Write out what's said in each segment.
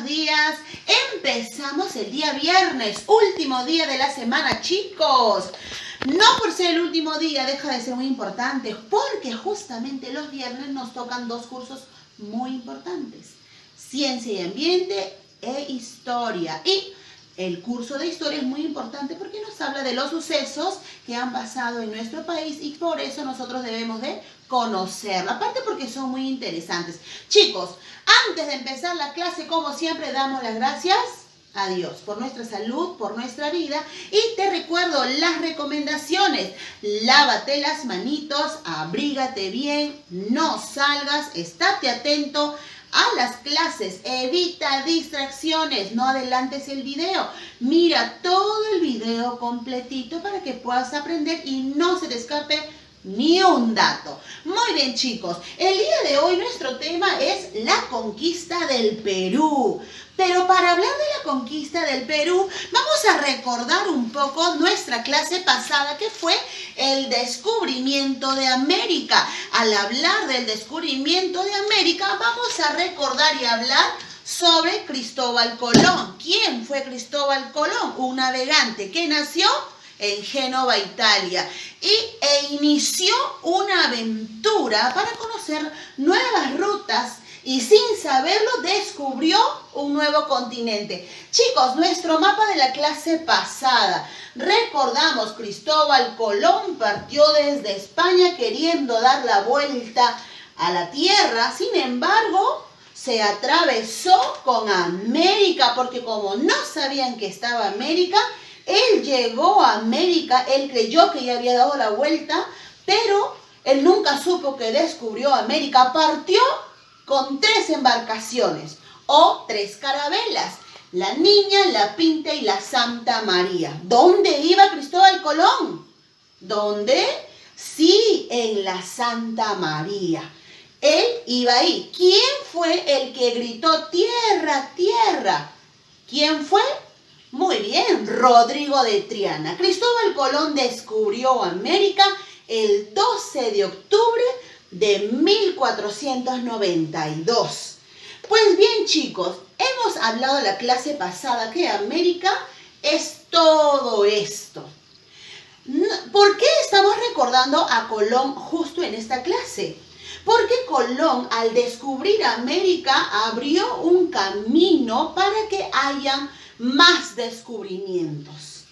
buenos días. Empezamos el día viernes, último día de la semana, chicos. No por ser el último día deja de ser muy importante, porque justamente los viernes nos tocan dos cursos muy importantes. Ciencia y ambiente e historia. Y el curso de historia es muy importante porque nos habla de los sucesos que han pasado en nuestro país y por eso nosotros debemos de conocerla, aparte porque son muy interesantes. Chicos, antes de empezar la clase, como siempre, damos las gracias a Dios por nuestra salud, por nuestra vida, y te recuerdo las recomendaciones: lávate las manitos, abrígate bien, no salgas, estate atento a las clases, evita distracciones, no adelantes el video, mira todo el video completito para que puedas aprender y no se te escape ni un dato. Muy bien, chicos, el día de hoy nuestro tema es la conquista del Perú. Pero para hablar de la conquista del Perú, vamos a recordar un poco nuestra clase pasada, que fue el descubrimiento de América. Al hablar del descubrimiento de América, vamos a recordar y hablar sobre Cristóbal Colón. ¿Quién fue Cristóbal Colón? Un navegante que nació en Génova, Italia, e inició una aventura para conocer nuevas rutas y sin saberlo descubrió un nuevo continente. Chicos, nuestro mapa de la clase pasada. Recordamos, Cristóbal Colón partió desde España queriendo dar la vuelta a la Tierra. Sin embargo, se atravesó con América, porque como no sabían que estaba América, él llegó a América, él creyó que ya había dado la vuelta, pero él nunca supo que descubrió América. Partió con 3 embarcaciones o 3 carabelas: la Niña, la Pinta y la Santa María. ¿Dónde iba Cristóbal Colón? ¿Dónde? Sí, en la Santa María. Él iba ahí. ¿Quién fue el que gritó tierra, tierra? ¿Quién fue? Muy bien, Rodrigo de Triana. Cristóbal Colón descubrió América el 12 de octubre de 1492. Pues bien, chicos, hemos hablado en la clase pasada que América es todo esto. ¿Por qué estamos recordando a Colón justo en esta clase? Porque Colón, al descubrir América, abrió un camino para que haya más descubrimientos.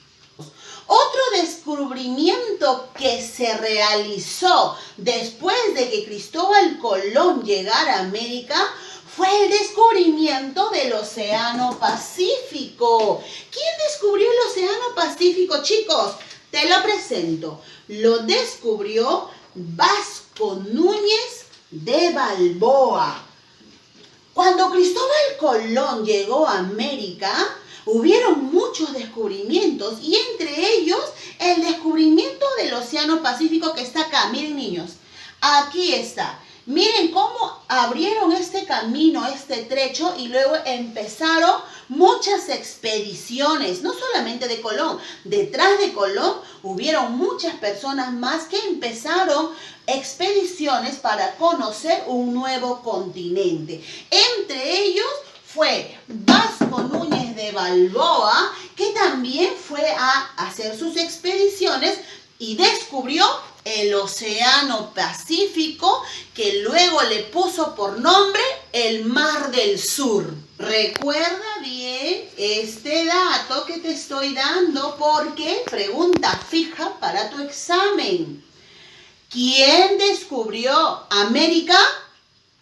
Otro descubrimiento que se realizó después de que Cristóbal Colón llegara a América fue el descubrimiento del Océano Pacífico. ¿Quién descubrió el Océano Pacífico, chicos? Te lo presento. Lo descubrió Vasco Núñez de Balboa. Cuando Cristóbal Colón llegó a América, hubieron muchos descubrimientos y entre ellos el descubrimiento del Océano Pacífico, que está acá. Miren, niños, aquí está. Miren cómo abrieron este camino, este trecho, y luego empezaron muchas expediciones, no solamente de Colón. Detrás de Colón hubieron muchas personas más que empezaron expediciones para conocer un nuevo continente. Entre ellos fue Vasco Núñez de Balboa, que también fue a hacer sus expediciones y descubrió el Océano Pacífico, que luego le puso por nombre el Mar del Sur. Recuerda bien este dato que te estoy dando, porque pregunta fija para tu examen. ¿Quién descubrió América?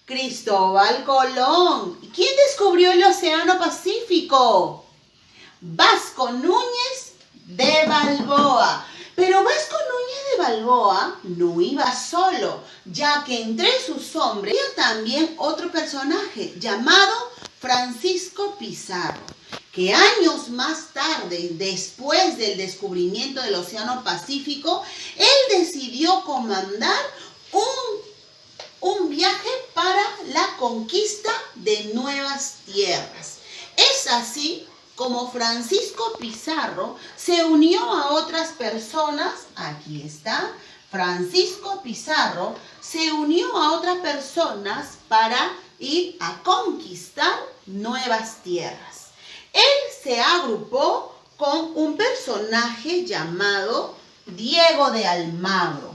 Cristóbal Colón. ¿Quién descubrió el Océano Pacífico? Vasco Núñez de Balboa. Pero Vasco Núñez de Balboa no iba solo, ya que entre sus hombres había también otro personaje llamado Francisco Pizarro, que años más tarde, después del descubrimiento del Océano Pacífico, él decidió comandar un viaje para la conquista de nuevas tierras. Es así como Francisco Pizarro se unió a otras personas. Aquí está. Francisco Pizarro se unió a otras personas para ir a conquistar nuevas tierras. Él se agrupó con un personaje llamado Diego de Almagro.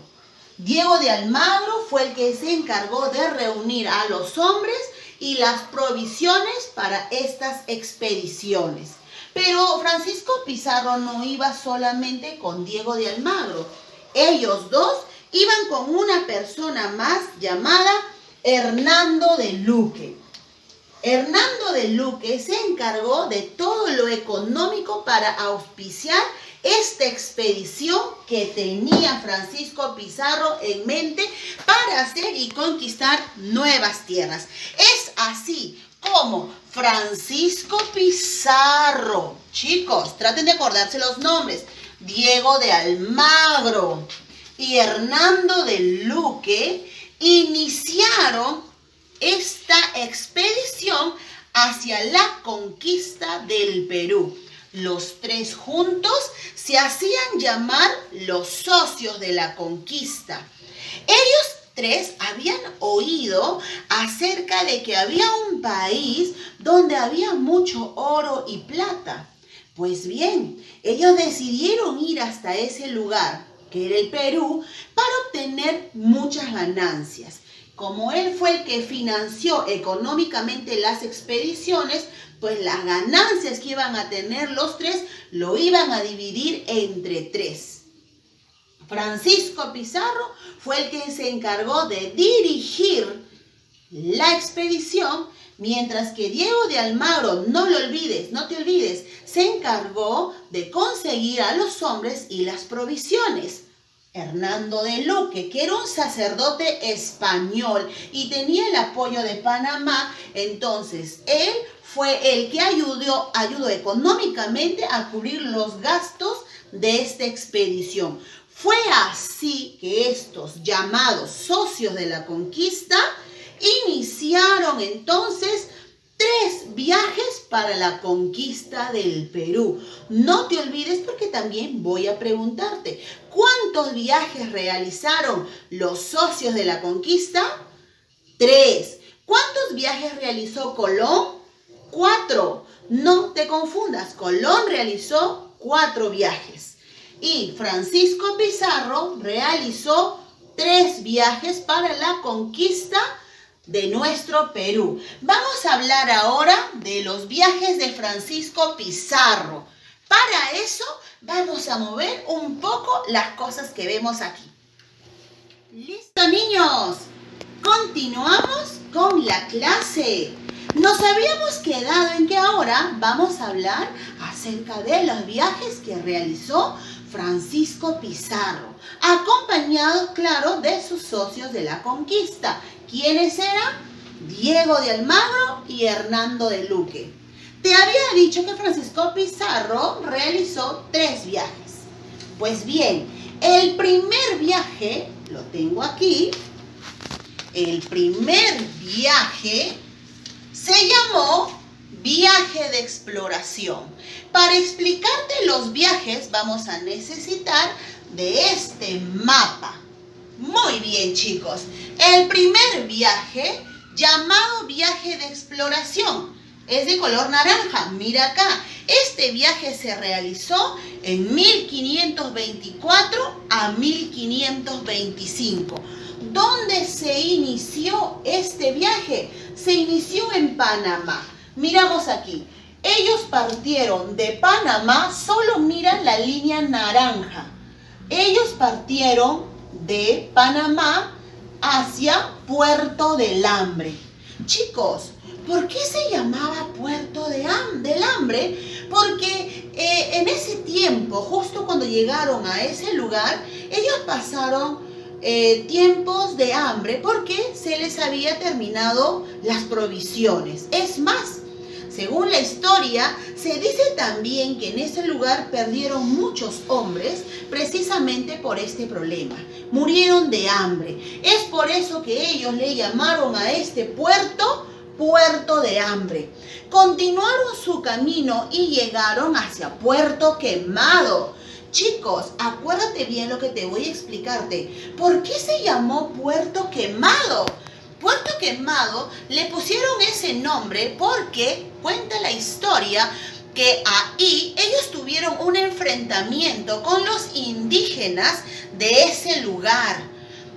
Diego de Almagro fue el que se encargó de reunir a los hombres y las provisiones para estas expediciones. Pero Francisco Pizarro no iba solamente con Diego de Almagro. Ellos dos iban con una persona más llamada Hernando de Luque. Hernando de Luque se encargó de todo lo económico para auspiciar esta expedición que tenía Francisco Pizarro en mente para hacer y conquistar nuevas tierras. Es así como Francisco Pizarro, chicos, traten de acordarse los nombres, Diego de Almagro y Hernando de Luque iniciaron esta expedición hacia la conquista del Perú. Los tres juntos se hacían llamar los socios de la conquista. Ellos tres habían oído acerca de que había un país donde había mucho oro y plata. Pues bien, ellos decidieron ir hasta ese lugar, que era el Perú, para obtener muchas ganancias. Como él fue el que financió económicamente las expediciones, pues las ganancias que iban a tener los tres lo iban a dividir entre tres. Francisco Pizarro fue el que se encargó de dirigir la expedición, mientras que Diego de Almagro, no te olvides, se encargó de conseguir a los hombres y las provisiones. Hernando de Luque, que era un sacerdote español y tenía el apoyo de Panamá, entonces él fue el que ayudó económicamente a cubrir los gastos de esta expedición. Fue así que estos llamados socios de la conquista iniciaron entonces 3 viajes para la conquista del Perú. No te olvides, porque también voy a preguntarte, ¿cuántos viajes realizaron los socios de la conquista? 3. ¿Cuántos viajes realizó Colón? 4. No te confundas, Colón realizó 4 viajes. Y Francisco Pizarro realizó 3 viajes para la conquista de nuestro Perú. Vamos a hablar ahora de los viajes de Francisco Pizarro. Para eso vamos a mover un poco las cosas que vemos aquí. ¿Listo, niños? Continuamos con la clase. Nos habíamos quedado en que ahora vamos a hablar acerca de los viajes que realizó Francisco Pizarro, acompañado, claro, de sus socios de la conquista. ¿Quiénes eran? Diego de Almagro y Hernando de Luque. Te había dicho que Francisco Pizarro realizó 3 viajes. Pues bien, el primer viaje, lo tengo aquí, el primer viaje se llamó viaje de exploración. Para explicarte los viajes vamos a necesitar de este mapa. Muy bien, chicos. El primer viaje, llamado viaje de exploración, es de color naranja. Mira acá. Este viaje se realizó en 1524 a 1525. ¿Dónde se inició este viaje? Se inició en Panamá. Miramos aquí. Ellos partieron de Panamá, solo mira la línea naranja. Ellos partieron de Panamá hacia Puerto del Hambre. Chicos, ¿por qué se llamaba Puerto del Hambre? Porque en ese tiempo, justo cuando llegaron a ese lugar, ellos pasaron tiempos de hambre porque se les había terminado las provisiones. Es más, según la historia, se dice también que en ese lugar perdieron muchos hombres precisamente por este problema. Murieron de hambre. Es por eso que ellos le llamaron a este puerto Puerto de Hambre. Continuaron su camino y llegaron hacia Puerto Quemado. Chicos, acuérdate bien lo que te voy a explicarte. ¿Por qué se llamó Puerto Quemado? Puerto Quemado le pusieron ese nombre porque cuenta la historia que ahí ellos tuvieron un enfrentamiento con los indígenas de ese lugar.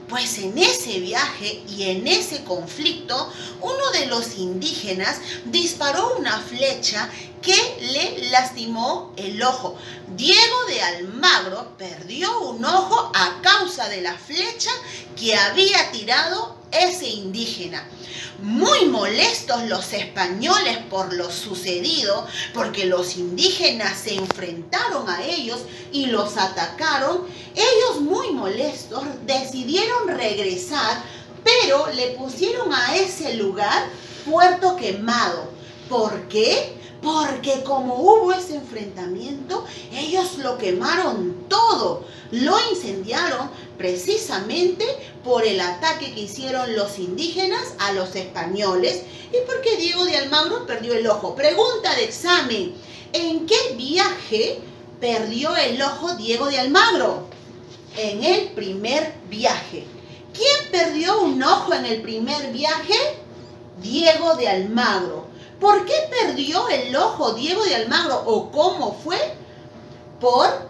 Pues en ese viaje y en ese conflicto, uno de los indígenas disparó una flecha que le lastimó el ojo. Diego de Almagro perdió un ojo a causa de la flecha que había tirado ese indígena. Muy molestos los españoles por lo sucedido, porque los indígenas se enfrentaron a ellos y los atacaron, ellos muy molestos decidieron regresar, pero le pusieron a ese lugar Puerto Quemado. ¿Por qué? Porque como hubo ese enfrentamiento, ellos lo quemaron todo, lo incendiaron precisamente por el ataque que hicieron los indígenas a los españoles y porque Diego de Almagro perdió el ojo. Pregunta de examen, ¿en qué viaje perdió el ojo Diego de Almagro? En el primer viaje. ¿Quién perdió un ojo en el primer viaje? Diego de Almagro. ¿Por qué perdió el ojo Diego de Almagro o cómo fue? Por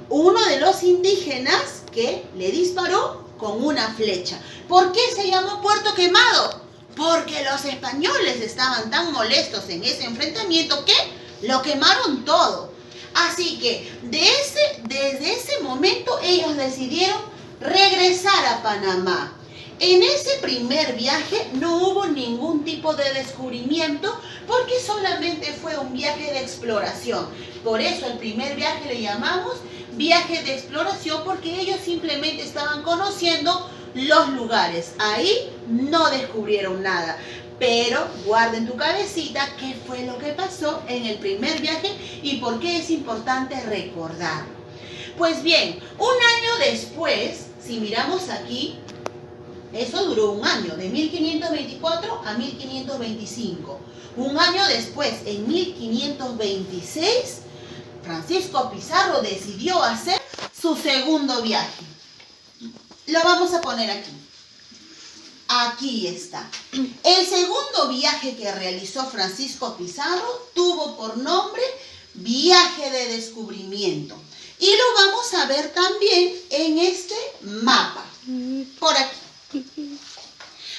uno de los indígenas que le disparó con una flecha. ¿Por qué se llamó Puerto Quemado? Porque los españoles estaban tan molestos en ese enfrentamiento que lo quemaron todo. Así que desde ese momento ellos decidieron regresar a Panamá. En ese primer viaje no hubo ningún tipo de descubrimiento porque solamente fue un viaje de exploración. Por eso el primer viaje le llamamos viaje de exploración porque ellos simplemente estaban conociendo los lugares. Ahí no descubrieron nada. Pero guarda en tu cabecita qué fue lo que pasó en el primer viaje y por qué es importante recordarlo. Pues bien, un año después, si miramos aquí, eso duró un año, de 1524 a 1525. Un año después, en 1526, Francisco Pizarro decidió hacer su segundo viaje. Lo vamos a poner aquí. Aquí está. El segundo viaje que realizó Francisco Pizarro tuvo por nombre Viaje de Descubrimiento. Y lo vamos a ver también en este mapa. Por aquí.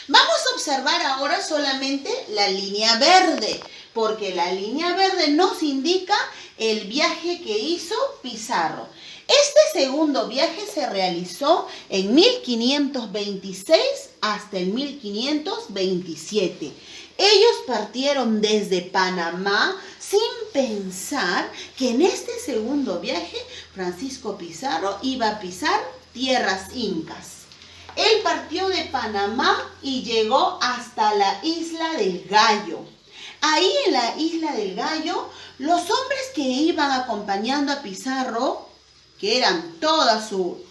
Vamos a observar ahora solamente la línea verde, porque la línea verde nos indica el viaje que hizo Pizarro. Este segundo viaje se realizó en 1526 hasta el 1527. Ellos partieron desde Panamá sin pensar que en este segundo viaje Francisco Pizarro iba a pisar tierras incas. Él partió de Panamá y llegó hasta la Isla del Gallo. Ahí en la Isla del Gallo, los hombres que iban acompañando a Pizarro, que eran toda su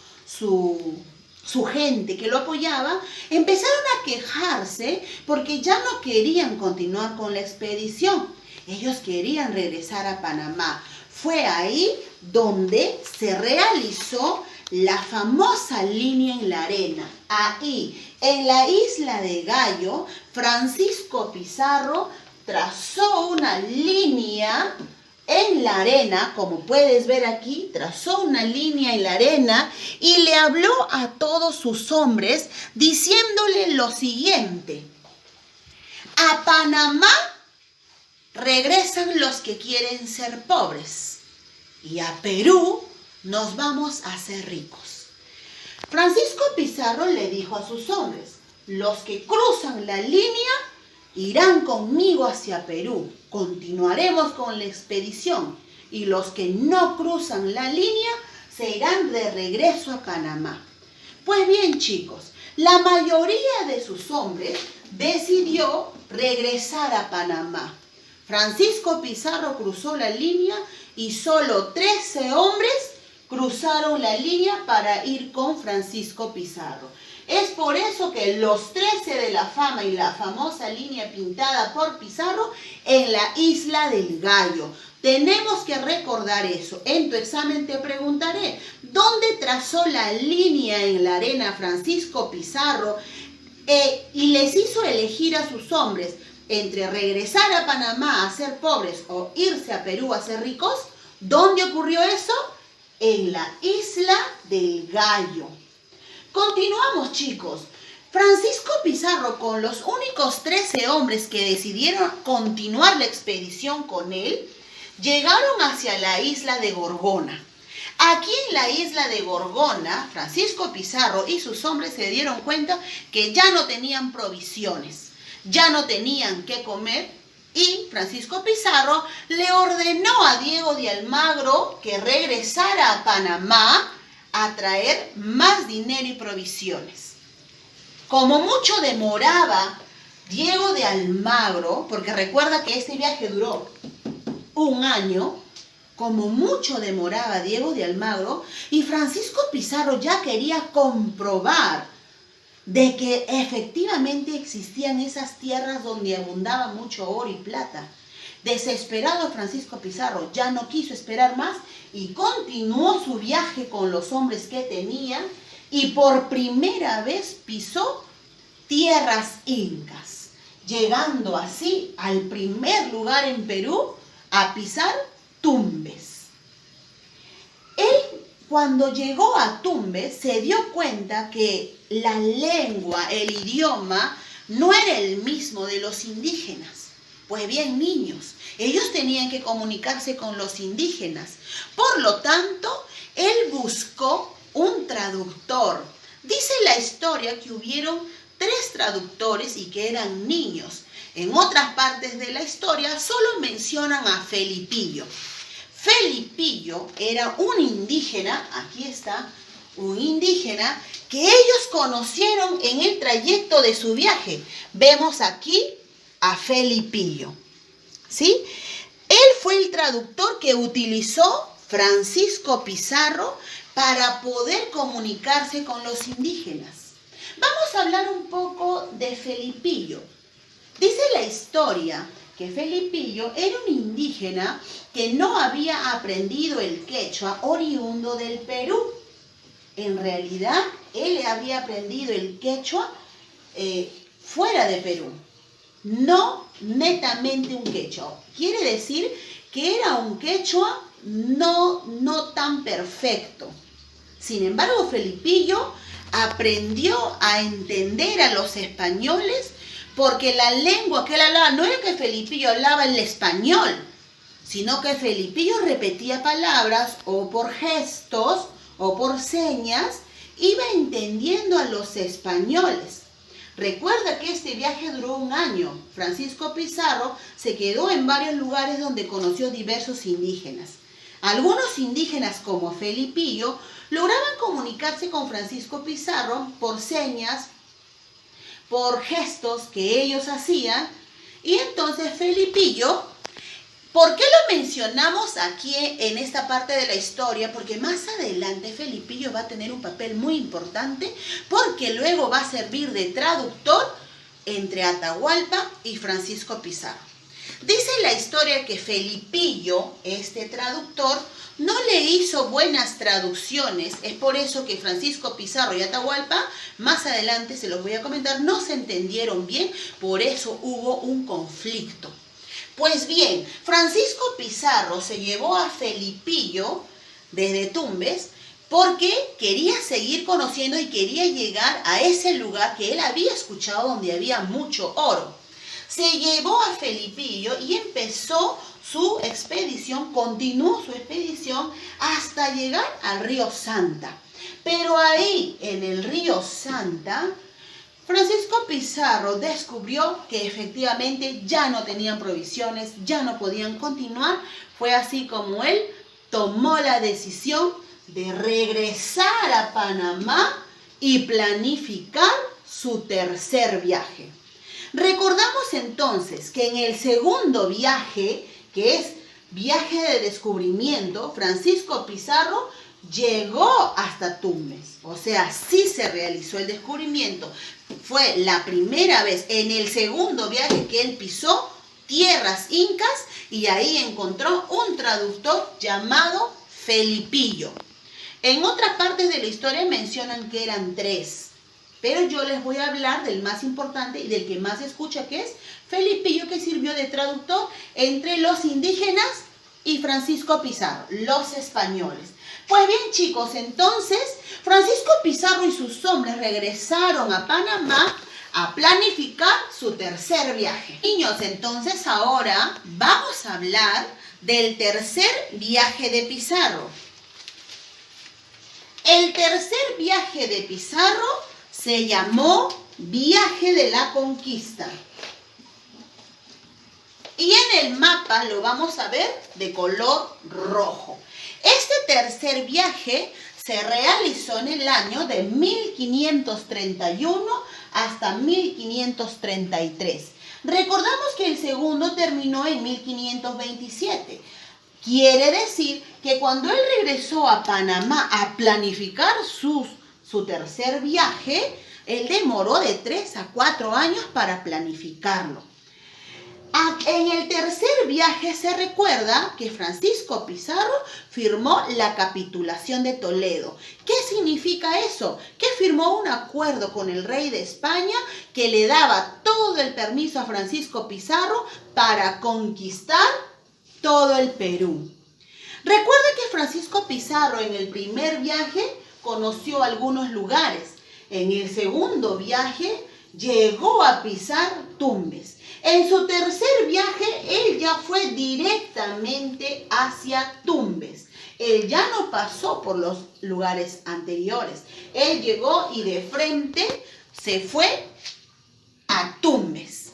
gente que lo apoyaba, empezaron a quejarse porque ya no querían continuar con la expedición. Ellos querían regresar a Panamá. Fue ahí donde se realizó la famosa línea en la arena. Ahí, en la Isla de Gallo, Francisco Pizarro trazó una línea en la arena, como puedes ver aquí, trazó una línea en la arena y le habló a todos sus hombres diciéndole lo siguiente: a Panamá regresan los que quieren ser pobres y a Perú nos vamos a hacer ricos. Francisco Pizarro le dijo a sus hombres: los que cruzan la línea irán conmigo hacia Perú, continuaremos con la expedición, y los que no cruzan la línea se irán de regreso a Panamá. Pues bien, chicos, la mayoría de sus hombres decidió regresar a Panamá. Francisco Pizarro cruzó la línea y solo 13 hombres cruzaron la línea para ir con Francisco Pizarro. Es por eso que los 13 de la fama y la famosa línea pintada por Pizarro en la Isla del Gallo. Tenemos que recordar eso. En tu examen te preguntaré, ¿dónde trazó la línea en la arena Francisco Pizarro y les hizo elegir a sus hombres entre regresar a Panamá a ser pobres o irse a Perú a ser ricos. ¿Dónde ocurrió eso? En la isla del Gallo. Continuamos, chicos. Francisco Pizarro, con los únicos 13 hombres que decidieron continuar la expedición con él, llegaron hacia la isla de Gorgona. Aquí en la isla de Gorgona, Francisco Pizarro y sus hombres se dieron cuenta que ya no tenían provisiones, ya no tenían qué comer, y Francisco Pizarro le ordenó a Diego de Almagro que regresara a Panamá a traer más dinero y provisiones. Como mucho demoraba Diego de Almagro, porque recuerda que este viaje duró un año, como mucho demoraba Diego de Almagro, y Francisco Pizarro ya quería comprobar de que efectivamente existían esas tierras donde abundaba mucho oro y plata. Desesperado, Francisco Pizarro ya no quiso esperar más y continuó su viaje con los hombres que tenía, y por primera vez pisó tierras incas, llegando así al primer lugar en Perú a pisar Tumbes. Él, cuando llegó a Tumbes, se dio cuenta que la lengua, el idioma, no era el mismo de los indígenas. Pues bien, niños, ellos tenían que comunicarse con los indígenas. Por lo tanto, él buscó un traductor. Dice la historia que hubieron 3 traductores y que eran niños. En otras partes de la historia solo mencionan a Felipillo. Felipillo era un indígena, aquí está, un indígena que ellos conocieron en el trayecto de su viaje. Vemos aquí a Felipillo, ¿sí? Él fue el traductor que utilizó Francisco Pizarro para poder comunicarse con los indígenas. Vamos a hablar un poco de Felipillo. Dice la historia que Felipillo era un indígena que no había aprendido el quechua oriundo del Perú. En realidad, él había aprendido el quechua fuera de Perú, no netamente un quechua. Quiere decir que era un quechua no tan perfecto. Sin embargo, Felipillo aprendió a entender a los españoles, porque la lengua que él hablaba no era que Felipillo hablaba el español, sino que Felipillo repetía palabras o por gestos o por señas, iba entendiendo a los españoles. Recuerda que este viaje duró un año. Francisco Pizarro se quedó en varios lugares donde conoció diversos indígenas. Algunos indígenas, como Felipillo, lograban comunicarse con Francisco Pizarro por señas, por gestos que ellos hacían. Y entonces Felipillo, ¿por qué lo mencionamos aquí en esta parte de la historia? Porque más adelante Felipillo va a tener un papel muy importante, porque luego va a servir de traductor entre Atahualpa y Francisco Pizarro. Dice la historia que Felipillo, este traductor, no le hizo buenas traducciones. Es por eso que Francisco Pizarro y Atahualpa, más adelante se los voy a comentar, no se entendieron bien, por eso hubo un conflicto. Pues bien, Francisco Pizarro se llevó a Felipillo desde Tumbes porque quería seguir conociendo y quería llegar a ese lugar que él había escuchado donde había mucho oro. Se llevó a Felipillo y empezó su expedición, continuó su expedición hasta llegar al río Santa. Pero ahí, en el río Santa, Francisco Pizarro descubrió que efectivamente ya no tenían provisiones, ya no podían continuar. Fue así como él tomó la decisión de regresar a Panamá y planificar su tercer viaje. Recordamos entonces que en el segundo viaje, que es viaje de descubrimiento, Francisco Pizarro llegó hasta Tumbes. O sea, sí se realizó el descubrimiento. Fue la primera vez en el segundo viaje que él pisó tierras incas y ahí encontró un traductor llamado Felipillo. En otras partes de la historia mencionan que eran 3. Pero yo les voy a hablar del más importante y del que más se escucha, que es Felipillo, que sirvió de traductor entre los indígenas y Francisco Pizarro, los españoles. Pues bien, chicos, entonces Francisco Pizarro y sus hombres regresaron a Panamá a planificar su tercer viaje. Niños, entonces ahora vamos a hablar del tercer viaje de Pizarro. El tercer viaje de Pizarro se llamó Viaje de la Conquista. Y en el mapa lo vamos a ver de color rojo. Este tercer viaje se realizó en el año de 1531 hasta 1533. Recordamos que el segundo terminó en 1527. Quiere decir que cuando él regresó a Panamá a planificar su tercer viaje, él demoró de 3 a 4 años para planificarlo. En el tercer viaje se recuerda que Francisco Pizarro firmó la capitulación de Toledo. ¿Qué significa eso? Que firmó un acuerdo con el rey de España que le daba todo el permiso a Francisco Pizarro para conquistar todo el Perú. Recuerda que Francisco Pizarro en el primer viaje conoció algunos lugares. En el segundo viaje llegó a pisar Tumbes. En su tercer viaje, él ya fue directamente hacia Tumbes. Él ya no pasó por los lugares anteriores. Él llegó y de frente se fue a Tumbes.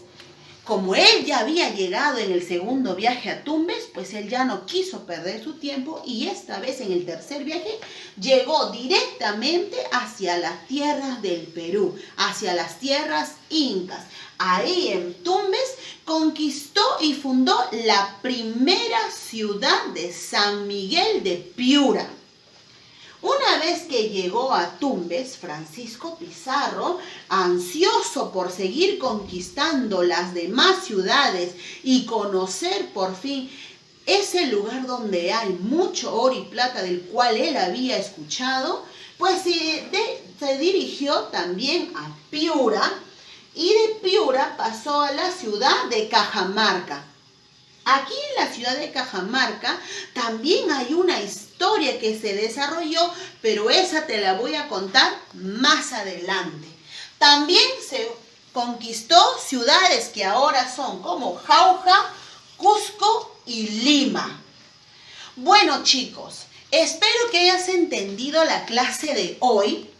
Como él ya había llegado en el segundo viaje a Tumbes, pues él ya no quiso perder su tiempo y esta vez en el tercer viaje llegó directamente hacia las tierras del Perú, hacia las tierras incas. Ahí en Tumbes conquistó y fundó la primera ciudad de San Miguel de Piura. Una vez que llegó a Tumbes, Francisco Pizarro, ansioso por seguir conquistando las demás ciudades y conocer por fin ese lugar donde hay mucho oro y plata del cual él había escuchado, pues se dirigió también a Piura y de Piura pasó a la ciudad de Cajamarca. Aquí en la ciudad de Cajamarca también hay una historia que se desarrolló, pero esa te la voy a contar más adelante. También se conquistó ciudades que ahora son como Jauja, Cusco y Lima. Bueno, chicos, espero que hayas entendido la clase de hoy.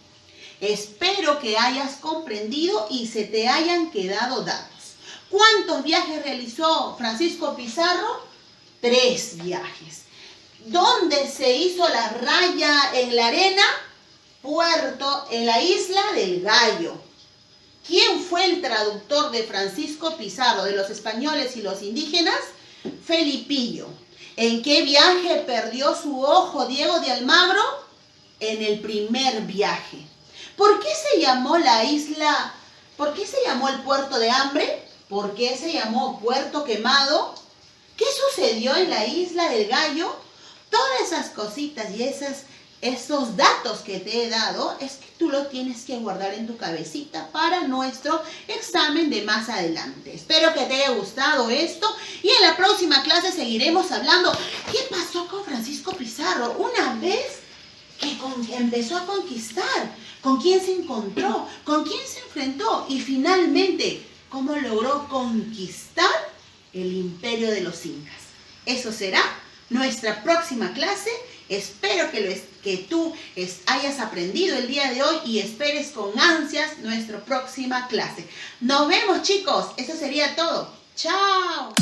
Espero que hayas comprendido y se te hayan quedado datos. ¿Cuántos viajes realizó Francisco Pizarro? 3 viajes. ¿Dónde se hizo la raya en la arena? En la isla del Gallo. ¿Quién fue el traductor de Francisco Pizarro, de los españoles y los indígenas? Felipillo. ¿En qué viaje perdió su ojo Diego de Almagro? En el primer viaje. ¿Por qué se llamó la isla? ¿Por qué se llamó el puerto de Hambre? ¿Por qué se llamó Puerto Quemado? ¿Qué sucedió en la isla del Gallo? Todas esas cositas y esos datos que te he dado es que tú lo tienes que guardar en tu cabecita para nuestro examen de más adelante. Espero que te haya gustado esto y en la próxima clase seguiremos hablando qué pasó con Francisco Pizarro una vez que empezó a conquistar, con quién se encontró, con quién se enfrentó y finalmente cómo logró conquistar el imperio de los incas. Eso será nuestra próxima clase. Espero que tú hayas aprendido el día de hoy y esperes con ansias nuestra próxima clase. Nos vemos, chicos. Eso sería todo. ¡Chao!